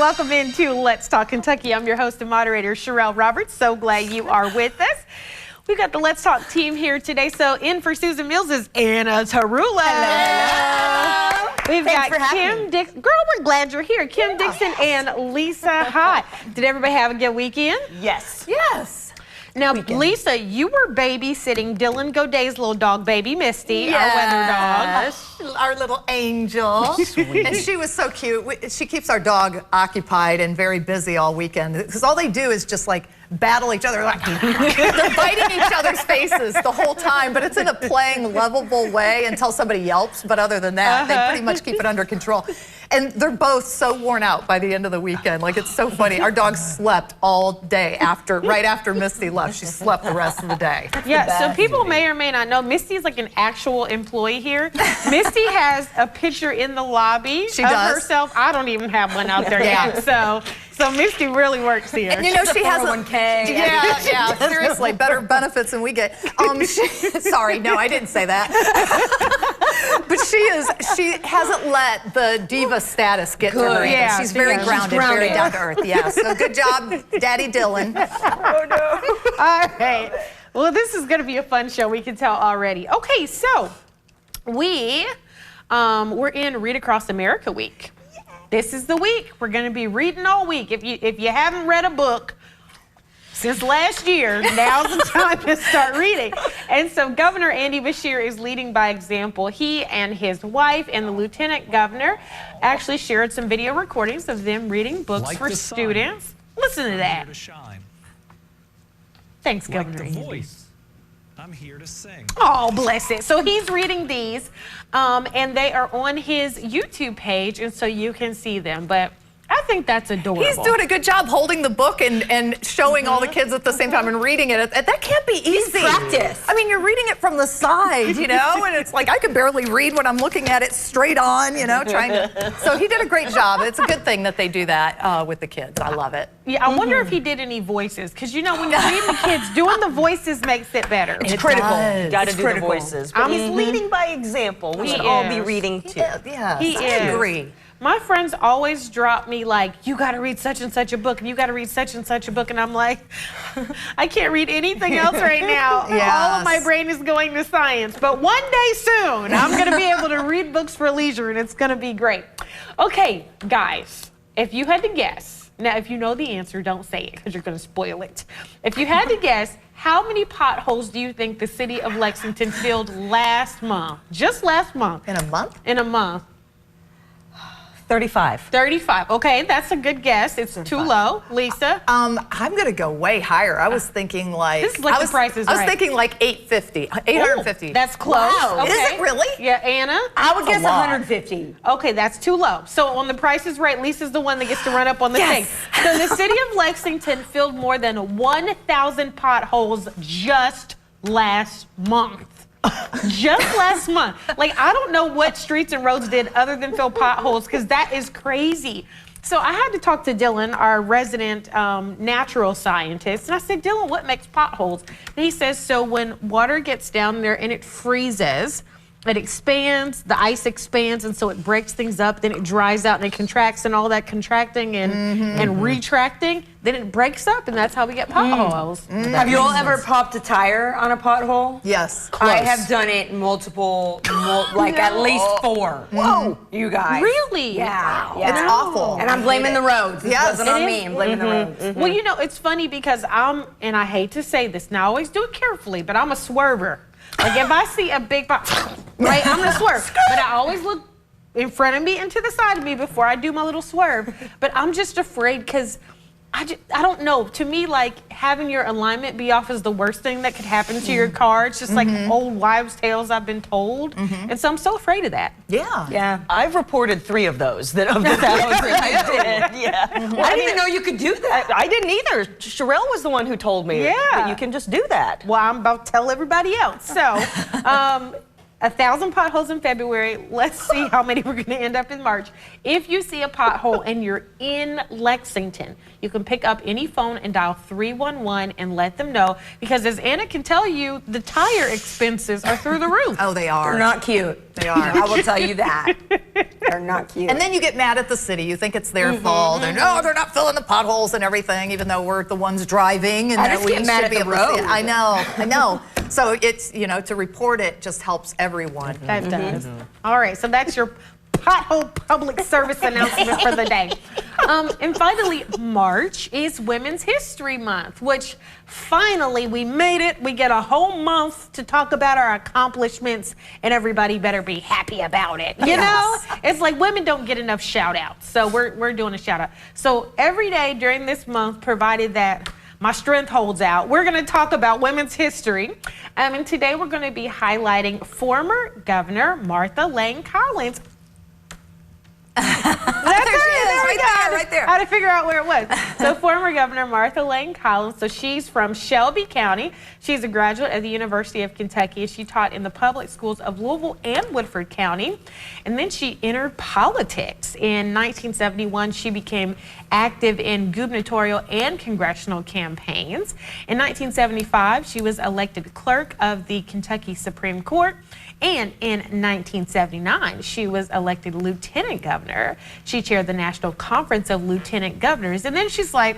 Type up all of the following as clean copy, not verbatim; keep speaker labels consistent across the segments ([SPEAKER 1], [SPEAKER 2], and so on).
[SPEAKER 1] welcome into Let's Talk Kentucky. I'm your host and moderator, Sherelle Roberts. So glad you are with us. We've got the Let's Talk team here today. So in for Susan Mills is Anna Tarula.
[SPEAKER 2] Hello.
[SPEAKER 1] We've got Kim Dixon. Girl, we're glad you're here. Kim Dixon and Lisa Hott. Did everybody have a good weekend?
[SPEAKER 2] Yes.
[SPEAKER 1] Yes. Now, Lisa, you were babysitting Dylan Goday's little dog, baby Misty, our weather dog.
[SPEAKER 2] Our little angel.
[SPEAKER 3] Sweet. And she was so cute. She keeps our dog occupied and very busy all weekend because all they do is just like battle each other. Like, they're biting each other's faces the whole time, but it's in a playing, lovable way until somebody yelps. But other than that, they pretty much keep it under control. And they're both so worn out by the end of the weekend. Like, it's so funny. Our dog slept all day right after Misty left. She slept the rest of the day.
[SPEAKER 1] Yeah, so people may or may not know, Misty is like an actual employee here. Misty has a picture in the lobby of herself. I don't even have one out there yet. So Misty really works here.
[SPEAKER 3] And you know, she has a
[SPEAKER 2] 401k.
[SPEAKER 3] Yeah, seriously, better benefits than we get. Sorry, no, I didn't say that. But she hasn't let the diva status get to her.
[SPEAKER 1] Yeah,
[SPEAKER 3] she's very grounded, very down to earth. Yeah, so good job, Daddy Dylan.
[SPEAKER 2] Oh no.
[SPEAKER 1] All right. Well, this is going to be a fun show. We can tell already. Okay, so we're in Read Across America week. This is the week. We're going to be reading all week. If you haven't read a book since last year, now's the time to start reading. And so Governor Andy Beshear is leading by example. He and his wife and the lieutenant governor actually shared some video recordings of them reading books for students. Listen to that. Thanks, Governor Andy.
[SPEAKER 4] I'm here to sing.
[SPEAKER 1] Oh, bless it. So he's reading these, and they are on his YouTube page, and so you can see them. But I think that's adorable.
[SPEAKER 3] He's doing a good job holding the book and showing all the kids at the same time and reading it. That can't be easy.
[SPEAKER 2] Practice.
[SPEAKER 3] I mean, you're reading it from the side, you know, and it's like I could barely read when I'm looking at it straight on, you know, trying to. So he did a great job. It's a good thing that they do that with the kids. I love it.
[SPEAKER 1] Yeah, I wonder if he did any voices, because you know when you're reading the kids, doing the voices makes it better.
[SPEAKER 2] It's critical.
[SPEAKER 5] Got to do the voices. But he's leading by example. We should all be reading too.
[SPEAKER 3] Yeah,
[SPEAKER 1] I
[SPEAKER 3] agree.
[SPEAKER 1] My friends always drop me like, you got to read such and such a book, and you got to read such and such a book, and I'm like, I can't read anything else right now. All of my brain is going to science. But one day soon, I'm going to be able to read books for leisure, and it's going to be great. Okay, guys, if you had to guess, now if you know the answer, don't say it because you're going to spoil it. If you had to guess, how many potholes do you think the city of Lexington filled last month? Just last month.
[SPEAKER 3] In a month?
[SPEAKER 1] In a month.
[SPEAKER 5] 35.
[SPEAKER 1] 35. Okay, that's a good guess. It's 35. Too low. Lisa?
[SPEAKER 3] I'm going to go way higher. I was thinking like...
[SPEAKER 1] This is like The Price is Right.
[SPEAKER 3] I was thinking like 850.
[SPEAKER 1] That's close.
[SPEAKER 3] Wow.
[SPEAKER 1] Okay.
[SPEAKER 3] Is it really?
[SPEAKER 1] Yeah, Anna?
[SPEAKER 2] I would guess 150.
[SPEAKER 1] Okay, that's too low. So on The Price is Right, Lisa's the one that gets to run up on the thing. So the city of Lexington filled more than 1,000 potholes just last month. Just last month. Like, I don't know what streets and roads did other than fill potholes, because that is crazy. So I had to talk to Dylan, our resident natural scientist, and I said, Dylan, what makes potholes? And he says, so when water gets down there and it freezes, it expands, the ice expands, and so it breaks things up, then it dries out and it contracts, and all that contracting and retracting, then it breaks up, and that's how we get potholes.
[SPEAKER 2] Have you all ever popped a tire on a pothole?
[SPEAKER 3] Yes.
[SPEAKER 2] I have done it multiple, like at least 4. Whoa. You guys.
[SPEAKER 1] Really?
[SPEAKER 2] Yeah.
[SPEAKER 3] It's awful.
[SPEAKER 2] And I'm blaming the roads. It
[SPEAKER 3] Yes.
[SPEAKER 2] wasn't on me. I'm blaming the roads.
[SPEAKER 1] Well, you know, it's funny because and I hate to say this, now I always do it carefully, but I'm a swerver. Like, if I see a big right, I'm gonna swerve. But I always look in front of me and to the side of me before I do my little swerve. But I'm just afraid because I don't know. To me, like, having your alignment be off is the worst thing that could happen to your car. It's just like old wives' tales I've been told. And so I'm so afraid of that.
[SPEAKER 3] Yeah.
[SPEAKER 5] Yeah. I've reported 3 of those of the 1,000 I did. Yeah.
[SPEAKER 2] Well, I didn't even know you could do that.
[SPEAKER 5] I didn't either. Sherelle was the one who told me that you can just do that.
[SPEAKER 1] Well, I'm about to tell everybody else. So, 1,000 potholes in February. Let's see how many we're going to end up in March. If you see a pothole and you're in Lexington, you can pick up any phone and dial 311 and let them know. Because as Anna can tell you, the tire expenses are through the roof.
[SPEAKER 3] Oh, they are.
[SPEAKER 2] They're not cute.
[SPEAKER 3] They are.
[SPEAKER 2] I will tell you that. They're not cute.
[SPEAKER 3] And then you get mad at the city. You think it's their fault. And, they're not filling the potholes and everything, even though we're the ones driving. And
[SPEAKER 2] I
[SPEAKER 3] that
[SPEAKER 2] just
[SPEAKER 3] we
[SPEAKER 2] get mad
[SPEAKER 3] should
[SPEAKER 2] at
[SPEAKER 3] be
[SPEAKER 2] the
[SPEAKER 3] able to see it.
[SPEAKER 2] road.
[SPEAKER 3] I know. So it's, to report it just helps everyone.
[SPEAKER 1] That does. All right, so that's your pothole public service announcement for the day. And finally, March is Women's History Month, which finally we made it. We get a whole month to talk about our accomplishments, and everybody better be happy about it. You know, it's like women don't get enough shout outs, so we're doing a shout out. So every day during this month, provided that my strength holds out, we're going to talk about women's history. And today we're going to be highlighting former Governor Martha Lane Collins. That's
[SPEAKER 3] There she is, right there.
[SPEAKER 1] How to figure out where it was. So former Governor Martha Lane Collins, so she's from Shelby County. She's a graduate of the University of Kentucky. She taught in the public schools of Louisville and Woodford County. And then she entered politics. In 1971, she became active in gubernatorial and congressional campaigns. In 1975, she was elected clerk of the Kentucky Supreme Court. And in 1979, she was elected lieutenant governor. She chaired the National Conference of Lieutenant Governors. And then she's like,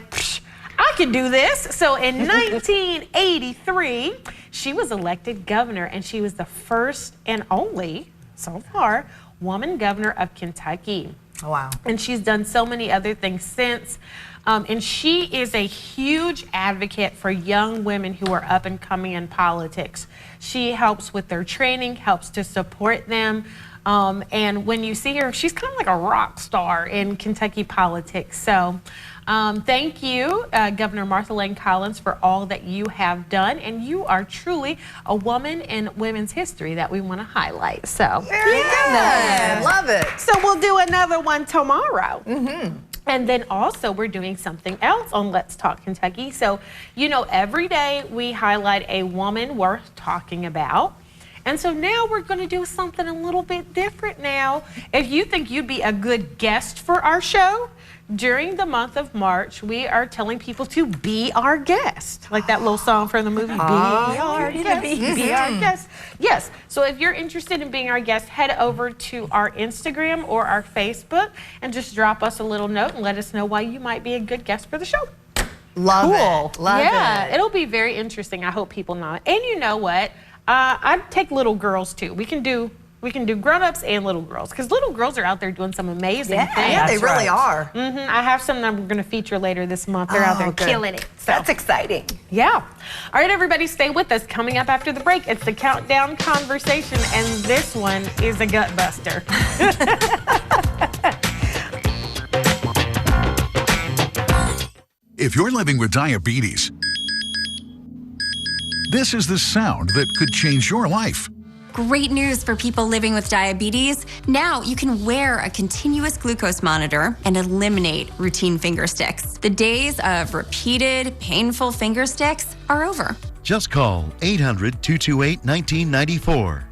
[SPEAKER 1] I can do this. So in 1983, she was elected governor, and she was the first and only, so far, woman governor of Kentucky.
[SPEAKER 3] Oh, wow.
[SPEAKER 1] And she's done so many other things since. And she is a huge advocate for young women who are up and coming in politics. She helps with their training, helps to support them. And when you see her, she's kind of like a rock star in Kentucky politics. So thank you, Governor Martha Lane Collins, for all that you have done. And you are truly a woman in women's history that we want to highlight. So
[SPEAKER 3] Very good. Love it.
[SPEAKER 1] So we'll do another one tomorrow. And then also we're doing something else on Let's Talk Kentucky. So, every day we highlight a woman worth talking about. And so now we're going to do something a little bit different now. If you think you'd be a good guest for our show, during the month of March, we are telling people to be our guest. Like that little song from the movie, Be Our Guest. Be our guest. Yes, so if you're interested in being our guest, head over to our Instagram or our Facebook and just drop us a little note and let us know why you might be a good guest for the show.
[SPEAKER 3] Love it. Love it.
[SPEAKER 1] It'll be very interesting. I hope people know it. And you know what? I'd take little girls too. We can do grown-ups and little girls, because little girls are out there doing some amazing things.
[SPEAKER 3] Yeah, they really are.
[SPEAKER 1] I have some that we're going to feature later this month. They're out there killing it. So.
[SPEAKER 2] That's exciting.
[SPEAKER 1] Yeah. All right, everybody, stay with us. Coming up after the break, it's the Countdown Conversation, and this one is a gut buster.
[SPEAKER 6] If you're living with diabetes, this is the sound that could change your life.
[SPEAKER 7] Great news for people living with diabetes. Now you can wear a continuous glucose monitor and eliminate routine finger sticks. The days of repeated, painful finger sticks are over.
[SPEAKER 8] Just call 800-228-1994.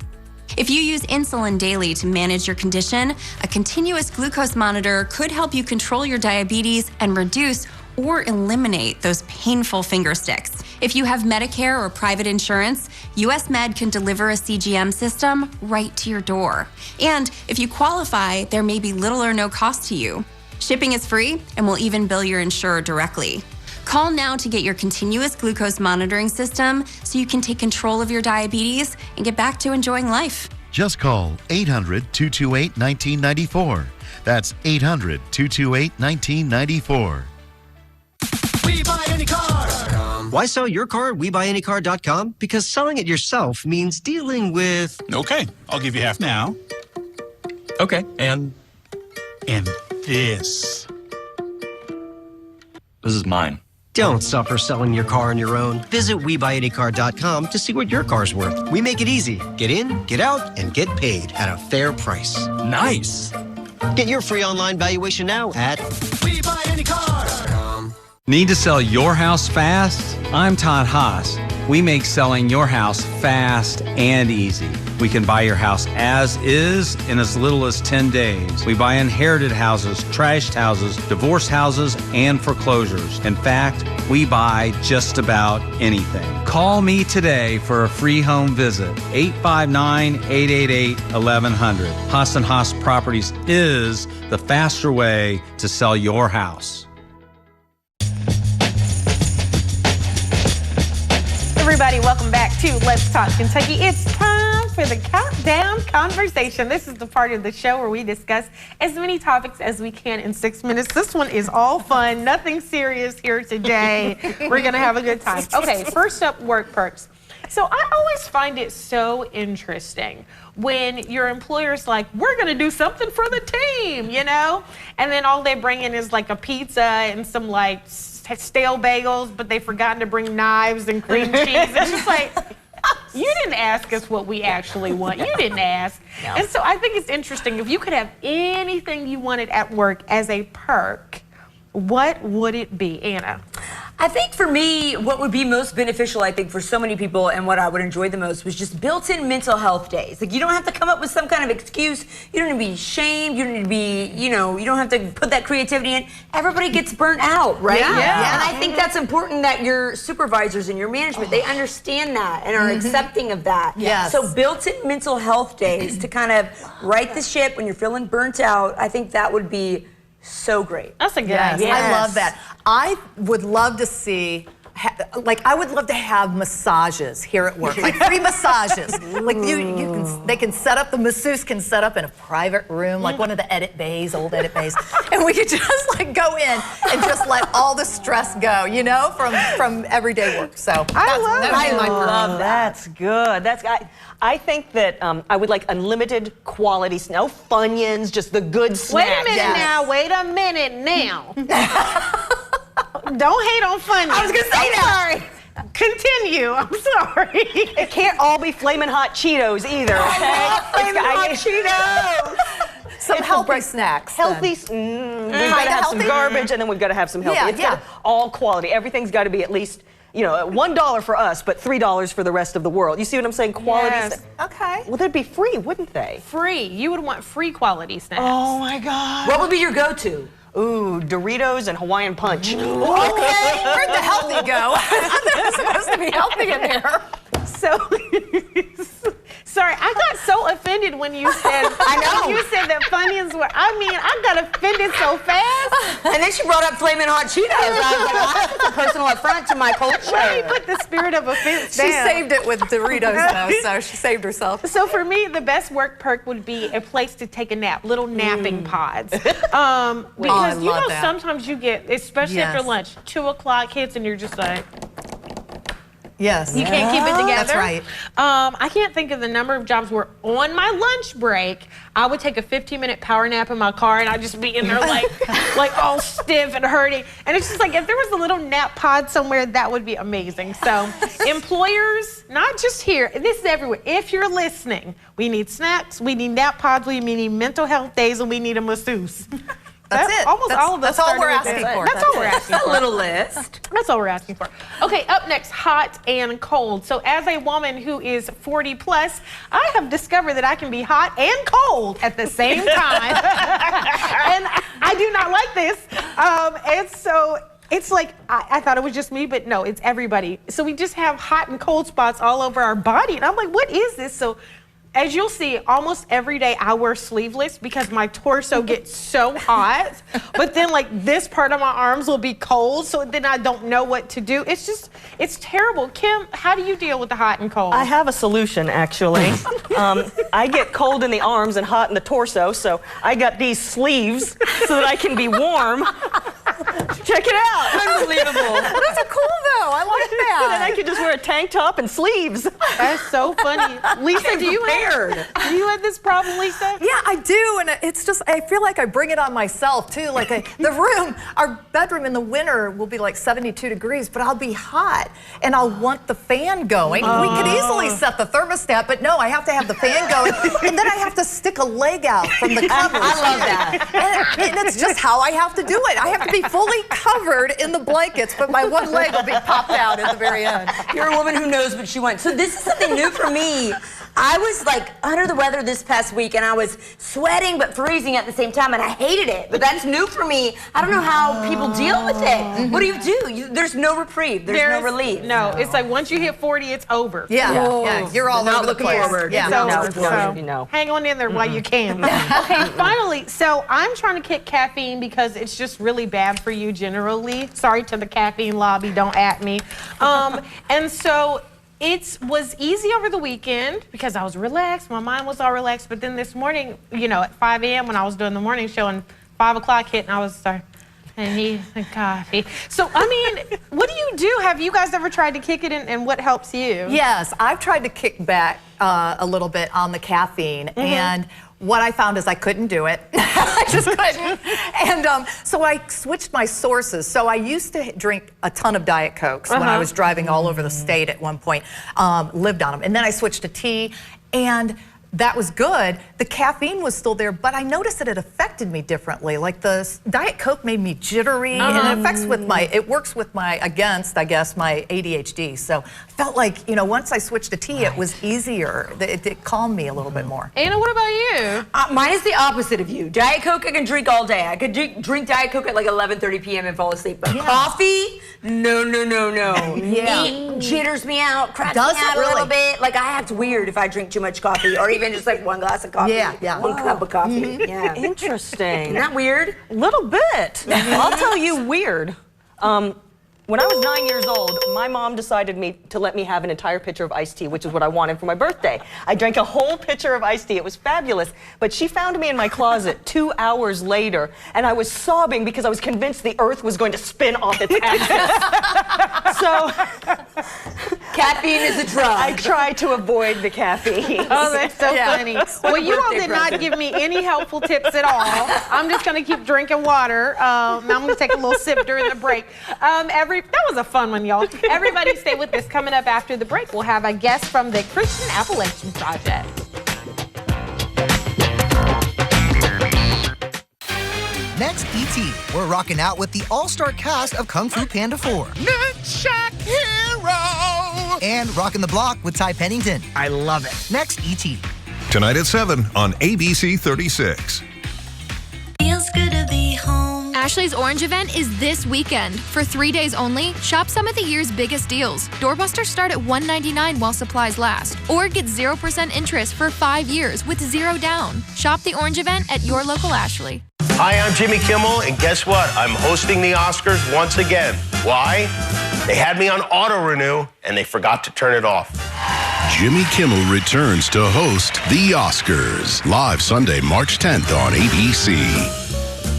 [SPEAKER 7] If you use insulin daily to manage your condition, a continuous glucose monitor could help you control your diabetes and reduce or eliminate those painful finger sticks. If you have Medicare or private insurance, US Med can deliver a CGM system right to your door. And if you qualify, there may be little or no cost to you. Shipping is free, and we'll even bill your insurer directly. Call now to get your continuous glucose monitoring system so you can take control of your diabetes and get back to enjoying life.
[SPEAKER 8] Just call 800-228-1994. That's 800-228-1994.
[SPEAKER 9] We buy any car. Why sell your car at WeBuyAnyCar.com? Because selling it yourself means dealing with...
[SPEAKER 10] Okay, I'll give you half now.
[SPEAKER 9] Okay, and
[SPEAKER 10] this.
[SPEAKER 9] This is mine. Don't suffer selling your car on your own. Visit WeBuyAnyCar.com to see what your car's worth. We make it easy. Get in, get out, and get paid at a fair price.
[SPEAKER 10] Nice.
[SPEAKER 9] Get your free online valuation now at WeBuyAnyCar.com.
[SPEAKER 11] Need to sell your house fast? I'm Todd Haas. We make selling your house fast and easy. We can buy your house as is in as little as 10 days. We buy inherited houses, trashed houses, divorce houses, and foreclosures. In fact, we buy just about anything. Call me today for a free home visit. 859-888-1100. Haas & Haas Properties is the faster way to sell your house.
[SPEAKER 1] Everybody, welcome back to Let's Talk Kentucky. It's time for the Countdown Conversation. This is the part of the show where we discuss as many topics as we can in 6 minutes. This one is all fun, nothing serious here today. We're going to have a good time. Okay, first up, work perks. So I always find it so interesting when your employer's like, we're going to do something for the team, you know? And then all they bring in is like a pizza and some like stale bagels, but they've forgotten to bring knives and cream cheese. It's just like, you didn't ask us what we actually want. You didn't ask. No. And so I think it's interesting. If you could have anything you wanted at work as a perk, what would it be, Anna?
[SPEAKER 2] I think for me, what would be most beneficial, I think, for so many people and what I would enjoy the most was just built-in mental health days. Like, you don't have to come up with some kind of excuse. You don't need to be shamed. You don't need to be, you don't have to put that creativity in. Everybody gets burnt out, right?
[SPEAKER 3] Yeah.
[SPEAKER 2] And I think that's important that your supervisors and your management, they understand that and are accepting of that.
[SPEAKER 3] Yes.
[SPEAKER 2] So built-in mental health days to kind of right the ship when you're feeling burnt out, I think that would be so great.
[SPEAKER 1] That's a good idea.
[SPEAKER 3] Yes. I love that. I would love to see, I would love to have massages here at work, like free massages. Like they can set up, the masseuse can set up in a private room, like one of the old edit bays, and we could just like go in and just let all the stress go, from everyday work. So
[SPEAKER 5] I love
[SPEAKER 3] that.
[SPEAKER 5] That's good. I think that I would like unlimited quality, no Funyuns, just the good snacks.
[SPEAKER 1] Wait a minute now. Don't hate on Funyuns.
[SPEAKER 5] I was going to say that.
[SPEAKER 1] Sorry. Continue. I'm sorry.
[SPEAKER 5] It can't all be Flamin' Hot Cheetos either, okay?
[SPEAKER 2] Flamin' Hot Cheetos!
[SPEAKER 3] Some healthy snacks.
[SPEAKER 5] Healthy. We've got to have some garbage, and then we've got to have some healthy. It's got all quality. Everything's got to be at least, $1 for us, but $3 for the rest of the world. You see what I'm saying? Quality.
[SPEAKER 1] Yes.
[SPEAKER 3] Okay.
[SPEAKER 5] Well, they'd be free, wouldn't they?
[SPEAKER 1] Free. You would want free quality snacks.
[SPEAKER 5] Oh my God.
[SPEAKER 2] What would be your go-to?
[SPEAKER 5] Ooh, Doritos and Hawaiian Punch.
[SPEAKER 3] Okay, where'd the healthy go? There's supposed to be healthy in there.
[SPEAKER 1] So, sorry, I got so offended when you said, when you said that Funyuns were, I got offended so fast.
[SPEAKER 2] And then she brought up Flamin' Hot Cheetos. I was like, that's a personal affront to my culture.
[SPEAKER 1] Let me put the spirit of offense down.
[SPEAKER 3] She saved it with Doritos, though, so she saved herself.
[SPEAKER 1] So for me, the best work perk would be a place to take a nap, little napping pods. Because sometimes you get, especially after lunch, 2 o'clock hits and you're just like,
[SPEAKER 3] yes.
[SPEAKER 1] You can't keep it together.
[SPEAKER 3] That's right.
[SPEAKER 1] I can't think of the number of jobs where on my lunch break, I would take a 15-minute power nap in my car and I'd just be in there like all stiff and hurting. And it's just like, if there was a little nap pod somewhere, that would be amazing. So employers, not just here, this is everywhere. If you're listening, we need snacks, we need nap pods, we need mental health days, and we need a masseuse.
[SPEAKER 3] That's it.
[SPEAKER 1] Almost all of us.
[SPEAKER 3] That's all we're asking for.
[SPEAKER 1] That's all we're asking for.
[SPEAKER 2] A little list.
[SPEAKER 1] That's all we're asking for. Okay, up next, hot and cold. So as a woman who is 40 plus, I have discovered that I can be hot and cold at the same time. And I do not like this. And so it's like, I thought it was just me, but no, it's everybody. So we just have hot and cold spots all over our body. And I'm like, what is this? So as you'll see, almost every day I wear sleeveless because my torso gets so hot. But then this part of my arms will be cold, so then I don't know what to do. It's terrible. Kim, how do you deal with the hot and cold?
[SPEAKER 5] I have a solution, actually. I get cold in the arms and hot in the torso, so I got these sleeves so that I can be warm. Check it out.
[SPEAKER 2] Unbelievable.
[SPEAKER 3] Those are cool, though. I like that.
[SPEAKER 5] And then I could just wear a tank top and sleeves.
[SPEAKER 1] That's so funny. Lisa, do you have this problem, Lisa?
[SPEAKER 3] Yeah, I do, and it's just, I feel like I bring it on myself, too. Our bedroom in the winter will be 72 degrees, but I'll be hot, and I'll want the fan going. We could easily set the thermostat, but no, I have to have the fan going, and then I have to stick a leg out from the covers.
[SPEAKER 2] I love that.
[SPEAKER 3] And it's just how I have to do it. I have to be fully covered in the blankets, but my one leg will be popped out at the very end.
[SPEAKER 2] You're a woman who knows what she wants. So this is something new for me. I was like under the weather this past week, and I was sweating but freezing at the same time, and I hated it. But that's new for me. I don't know how people deal with it. What do? There's no reprieve. There's no relief.
[SPEAKER 1] No, it's like once you hit 40, it's over.
[SPEAKER 3] Yeah, you're all over the place.
[SPEAKER 2] Forward.
[SPEAKER 3] Yeah.
[SPEAKER 1] So hang on in there while you can. Okay, finally, so I'm trying to kick caffeine because it's just really bad for you generally. Sorry to the caffeine lobby, don't at me. And so it was easy over the weekend because I was relaxed, my mind was all relaxed, but then this morning, at 5 a.m. when I was doing the morning show and 5 o'clock hit and I was and he coffee. So, what do you do? Have you guys ever tried to kick it and what helps you?
[SPEAKER 3] Yes, I've tried to kick back a little bit on the caffeine, and what I found is I couldn't do it. I just couldn't. And so I switched my sources. So I used to drink a ton of Diet Cokes when I was driving all over the state at one point, lived on them. And then I switched to tea, and that was good. The caffeine was still there, but I noticed that it affected me differently. Like the Diet Coke made me jittery, and it works with against, I guess, my ADHD. So I felt like, once I switched to tea, it was easier. It calmed me a little bit more.
[SPEAKER 1] Anna, what about you?
[SPEAKER 2] Mine is the opposite of you. Diet Coke, I can drink all day. I could drink Diet Coke at like 11:30 p.m. and fall asleep. But coffee, no. It jitters me out, cracks me out a little bit. Like I act weird if I drink too much coffee, or even just like one glass of coffee, one cup of coffee. Yeah.
[SPEAKER 5] Interesting.
[SPEAKER 2] Isn't that weird?
[SPEAKER 5] A little bit. I'll tell you weird. When I was 9 years old, my mom decided to let me have an entire pitcher of iced tea, which is what I wanted for my birthday. I drank a whole pitcher of iced tea. It was fabulous. But she found me in my closet 2 hours later, and I was sobbing because I was convinced the earth was going to spin off its axis. So,
[SPEAKER 2] caffeine is a drug.
[SPEAKER 5] I try to avoid the caffeine.
[SPEAKER 1] Oh, that's so funny. Well, you all did not give me any helpful tips at all. I'm just going to keep drinking water. Now I'm going to take a little sip during the break. That was a fun one, y'all. Everybody stay with us. Coming up after the break, we'll have a guest from the Christian Appalachian Project.
[SPEAKER 12] Next, E.T. We're rocking out with the all-star cast of Kung Fu Panda 4.
[SPEAKER 10] Nunchuck Hero!
[SPEAKER 12] And rocking the block with Ty Pennington. I love it. Next, E.T.
[SPEAKER 6] Tonight at 7 on ABC 36.
[SPEAKER 13] Feels good to be home. Ashley's Orange event is this weekend. For 3 days only, shop some of the year's biggest deals. Doorbusters start at $1.99 while supplies last. Or get 0% interest for 5 years with 0 down. Shop the Orange event at your local Ashley.
[SPEAKER 14] Hi, I'm Jimmy Kimmel, and guess what? I'm hosting the Oscars once again. Why? They had me on auto renew, and they forgot to turn it off.
[SPEAKER 6] Jimmy Kimmel returns to host the Oscars, live Sunday, March 10th on ABC.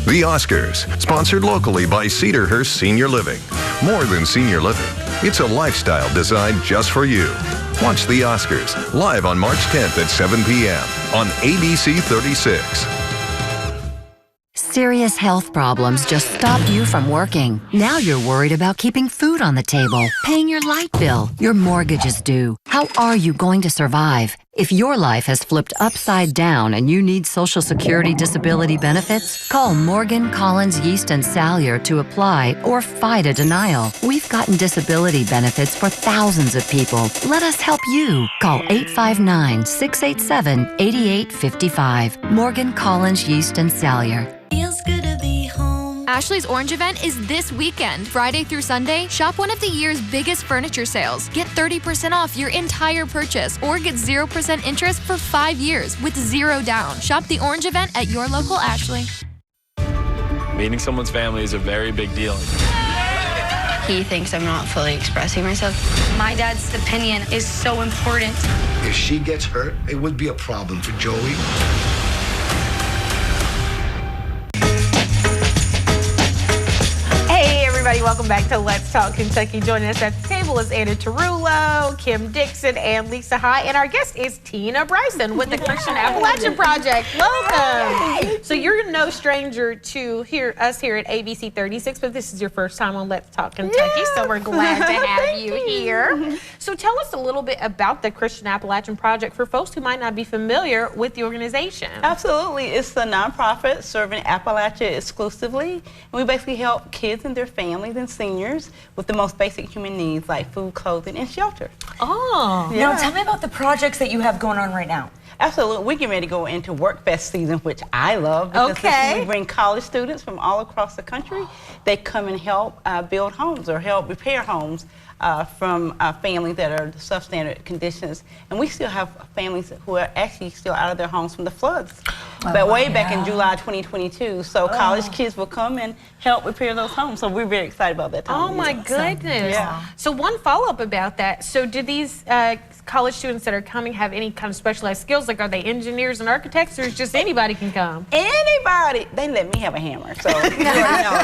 [SPEAKER 6] The Oscars, sponsored locally by Cedarhurst Senior Living. More than senior living, it's a lifestyle designed just for you. Watch the Oscars, live on March 10th at 7 p.m. on ABC 36.
[SPEAKER 15] Serious health problems just stopped you from working. Now you're worried about keeping food on the table, paying your light bill, your mortgage is due. How are you going to survive? If your life has flipped upside down and you need Social Security disability benefits, call Morgan, Collins, Yeast, and Salyer to apply or fight a denial. We've gotten disability benefits for thousands of people. Let us help you. Call 859-687-8855. Morgan, Collins, Yeast, and Salyer.
[SPEAKER 13] Feels good to be home. Ashley's Orange event is this weekend. Friday through Sunday, shop one of the year's biggest furniture sales. Get 30% off your entire purchase or get 0% interest for 5 years with 0 down. Shop the Orange event at your local Ashley.
[SPEAKER 16] Meeting someone's family is a very big deal.
[SPEAKER 17] He thinks I'm not fully expressing myself. My dad's opinion is so important.
[SPEAKER 18] If she gets hurt, it would be a problem for Joey.
[SPEAKER 1] Hey everybody, welcome back to Let's Talk Kentucky. Joining us at the table is Anna Tarullo, Kim Dixon, and Lisa High. And our guest is Tina Bryson with the Christian Appalachian Project. Welcome. So you're no stranger to us here at ABC 36, but this is your first time on Let's Talk Kentucky, so we're glad to have you here. So tell us a little bit about the Christian Appalachian Project for folks who might not be familiar with the organization.
[SPEAKER 19] Absolutely. It's a nonprofit serving Appalachia exclusively. And we basically help kids and their families and seniors with the most basic human needs like food, clothing, and shelter.
[SPEAKER 1] Oh.
[SPEAKER 2] Now, tell me about the projects that you have going on right now.
[SPEAKER 19] Absolutely. We're getting ready to go into WorkFest season, which I love. Because this is when we bring college students from all across the country. They come and help build homes or help repair homes from families that are substandard conditions. And we still have families who are actually still out of their homes from the floods. But way back in July 2022. So college kids will come and help repair those homes. So we're very excited about that time.
[SPEAKER 1] Oh my goodness.
[SPEAKER 19] Yeah.
[SPEAKER 1] So one follow-up about that. So do these college students that are coming have any kind of specialized skills? Like, are they engineers and architects, or is just anybody can come?
[SPEAKER 19] Anybody. They let me have a hammer. So you already know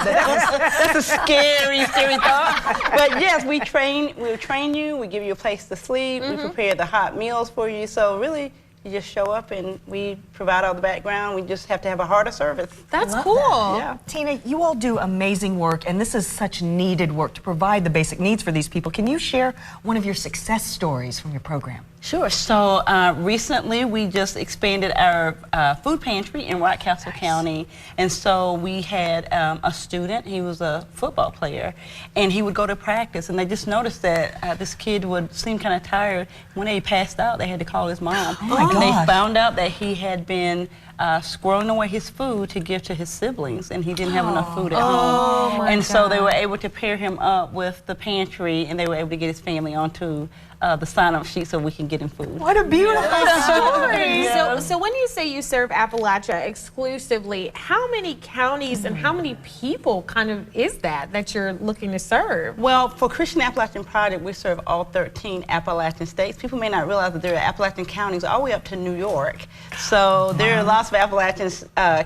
[SPEAKER 19] that's a scary thought. But yes, we'll train you. We give you a place to sleep. We prepare the hot meals for you. So really, you just show up and we provide all the background. We just have to have a heart of service.
[SPEAKER 1] That's cool.
[SPEAKER 19] Yeah.
[SPEAKER 5] Tina, you all do amazing work, and this is such needed work to provide the basic needs for these people. Can you share one of your success stories from your program?
[SPEAKER 19] Sure. So recently we just expanded our food pantry in Rockcastle County. And so we had a student, he was a football player, and he would go to practice, and they just noticed that this kid would seem kind of tired. When he passed out, they had to call his mom.
[SPEAKER 5] Oh my gosh.
[SPEAKER 19] They found out that he had been squirreling away his food to give to his siblings, and he didn't have enough food at home. And so they were able to pair him up with the pantry, and they were able to get his family onto the sign-up sheet so we can get him food.
[SPEAKER 5] What a beautiful
[SPEAKER 1] story.
[SPEAKER 19] Yeah.
[SPEAKER 1] So when you say you serve Appalachia exclusively, how many counties and how many people kind of is that you're looking to serve?
[SPEAKER 19] Well, for Christian Appalachian Project, we serve all 13 Appalachian states. People may not realize that there are Appalachian counties all the way up to New York. So there are lots of Appalachian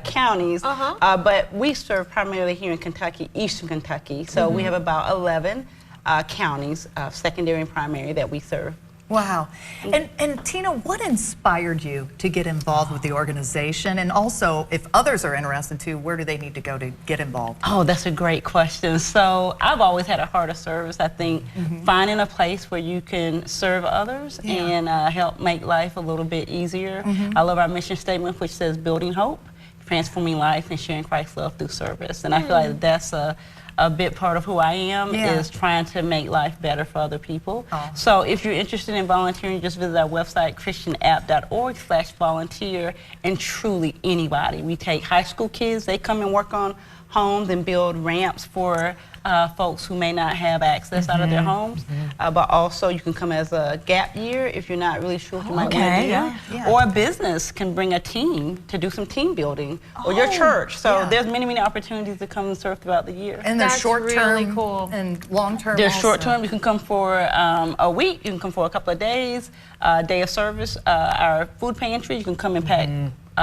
[SPEAKER 19] counties, but we serve primarily here in Kentucky, Eastern Kentucky. So we have about 11 counties, secondary and primary, that we serve.
[SPEAKER 3] Wow. And Tina, what inspired you to get involved with the organization? And also, if others are interested too, where do they need to go to get involved?
[SPEAKER 19] Oh, that's a great question. So I've always had a heart of service. I think finding a place where you can serve others and help make life a little bit easier. I love our mission statement, which says building hope, transforming life, and sharing Christ's love through service. And I feel like that's a big part of who I am, is trying to make life better for other people. So if you're interested in volunteering, just visit our website, christianapp.org/volunteer, and truly anybody. We take high school kids, they come and work on homes and build ramps for folks who may not have access out of their homes, but also you can come as a gap year if you're not really sure what you might want to do. Or a business can bring a team to do some team building, or your church. So there's many opportunities to come and serve throughout the year.
[SPEAKER 3] And there's short-term and long-term.
[SPEAKER 19] There's short-term. You can come for a week. You can come for a couple of days. Day of service. Our food pantry. You can come and pack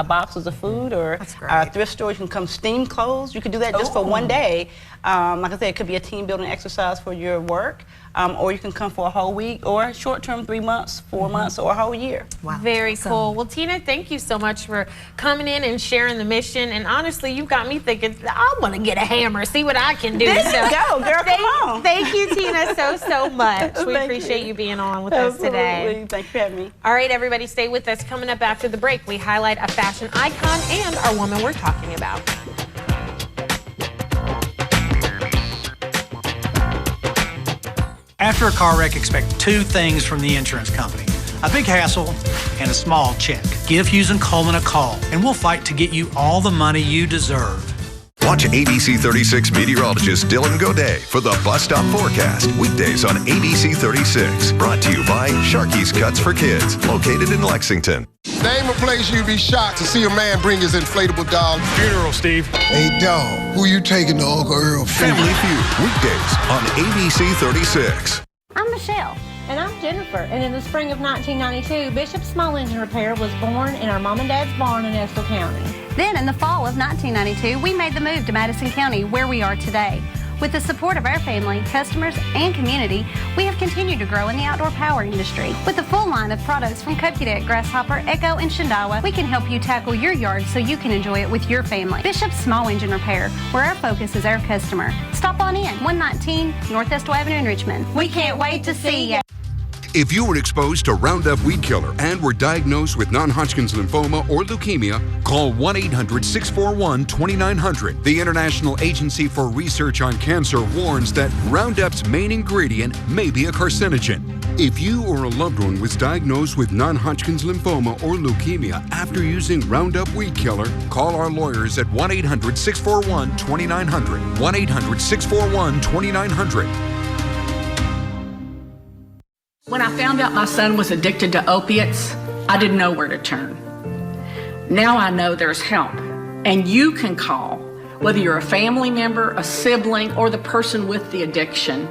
[SPEAKER 19] boxes of food, or our thrift store. You can come steam clothes. You can do that just for one day. Like I said, it could be a team building exercise for your work, or you can come for a whole week, or short-term, 3 months, 4 months, or a whole year.
[SPEAKER 1] Wow. Very cool. Well, Tina, thank you so much for coming in and sharing the mission. And honestly, you got me thinking, I want to get a hammer, see what I can do.
[SPEAKER 19] There you go, girl, come on.
[SPEAKER 1] Thank you, Tina, so much. We appreciate you being on with us today.
[SPEAKER 19] Thanks for having me.
[SPEAKER 1] All right, everybody, stay with us. Coming up after the break, we highlight a fashion icon and our woman we're talking about.
[SPEAKER 20] After a car wreck, expect 2 things from the insurance company: a big hassle and a small check. Give Hughes & Coleman a call, and we'll fight to get you all the money you deserve.
[SPEAKER 6] Watch ABC 36 meteorologist Dylan Godet for the Bus Stop Forecast, weekdays on ABC 36. Brought to you by Sharky's Cuts for Kids, located in Lexington.
[SPEAKER 10] Name a place you'd be shocked to see a man bring his inflatable dog.
[SPEAKER 18] Funeral, Steve. Hey, dog, who you taking to Uncle Earl?
[SPEAKER 6] Family Feud, weekdays on ABC 36.
[SPEAKER 21] I'm Michelle. And I'm Jennifer. And in the spring of 1992, Bishop Small Engine Repair was born in our mom and dad's barn in Estill County.
[SPEAKER 22] Then in the fall of 1992, we made the move to Madison County, where we are today. With the support of our family, customers, and community, we have continued to grow in the outdoor power industry. With a full line of products from Cupcadet, Grasshopper, Echo, and Shindawa, we can help you tackle your yard so you can enjoy it with your family. Bishop Small Engine Repair, where our focus is our customer. Stop on in, 119 North Estill Avenue in Richmond. We can't wait to see you.
[SPEAKER 23] If you were exposed to Roundup weed killer and were diagnosed with non-Hodgkin's lymphoma or leukemia, call 1-800-641-2900. The International Agency for Research on Cancer warns that Roundup's main ingredient may be a carcinogen. If you or a loved one was diagnosed with non-Hodgkin's lymphoma or leukemia after using Roundup Weed Killer, call our lawyers at 1-800-641-2900. 1-800-641-2900.
[SPEAKER 4] When I found out my son was addicted to opiates, I didn't know where to turn. Now I know there's help, and you can call, whether you're a family member, a sibling, or the person with the addiction.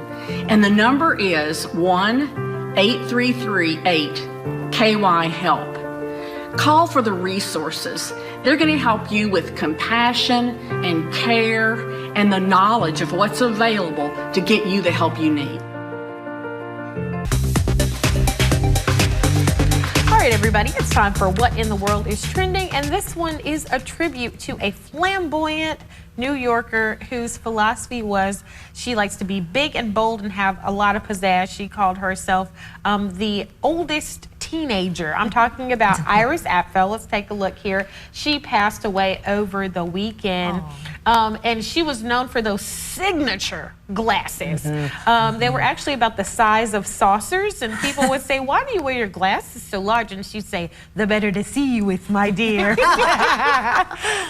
[SPEAKER 4] And the number is 1-833-8-KY-HELP. Call for the resources. They're going to help you with compassion and care and the knowledge of what's available to get you the help you need.
[SPEAKER 1] All right, everybody, it's time for What in the World is Trending, and this one is a tribute to a flamboyant New Yorker whose philosophy was she likes to be big and bold and have a lot of pizzazz. She called herself the oldest teenager. I'm talking about Iris Apfel. Let's take a look here. She passed away over the weekend, and she was known for those signature glasses. They were actually about the size of saucers, and people would say, "Why do you wear your glasses so large?" And she'd say, "The better to see you with, my dear."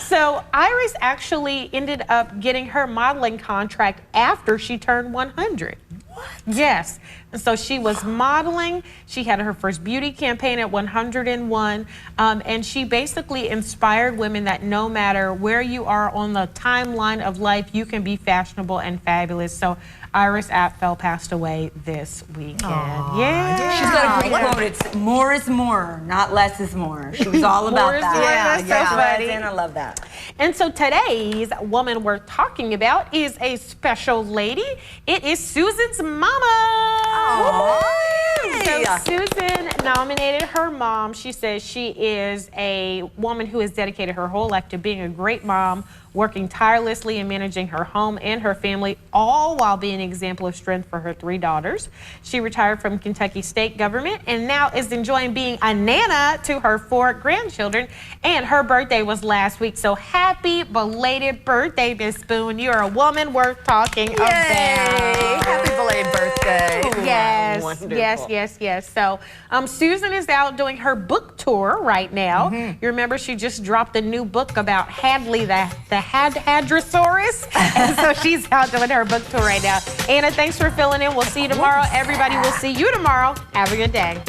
[SPEAKER 1] So Iris actually ended up getting her modeling contract after she turned 100. What? Yes. And so she was modeling. She had her first beauty campaign at 101. And she basically inspired women that no matter where you are on the timeline of life, you can be fashionable and fabulous. So Iris Apfel passed away this weekend. Yeah.
[SPEAKER 2] She's got a great quote. It's more is more, not less is more. She was all about that.
[SPEAKER 1] That's so funny.
[SPEAKER 2] I love that.
[SPEAKER 1] And so today's woman we're talking about is a special lady. It is Susan's mama. So Susan nominated her mom. She says she is a woman who has dedicated her whole life to being a great mom, working tirelessly and managing her home and her family, all while being an example of strength for her 3 daughters. She retired from Kentucky state government and now is enjoying being a nana to her 4 grandchildren. And her birthday was last week, so happy belated birthday, Miss Spoon. You're a woman worth talking about.
[SPEAKER 3] Happy belated birthday.
[SPEAKER 1] Yes,
[SPEAKER 3] Wonderful.
[SPEAKER 1] yes. So Susan is out doing her book tour right now. You remember she just dropped a new book about Hadley, the Hadrosaurus. And so she's out doing her book tour right now. Anna, thanks for filling in. We'll see you tomorrow. Everybody, we'll see you tomorrow. Have a good day.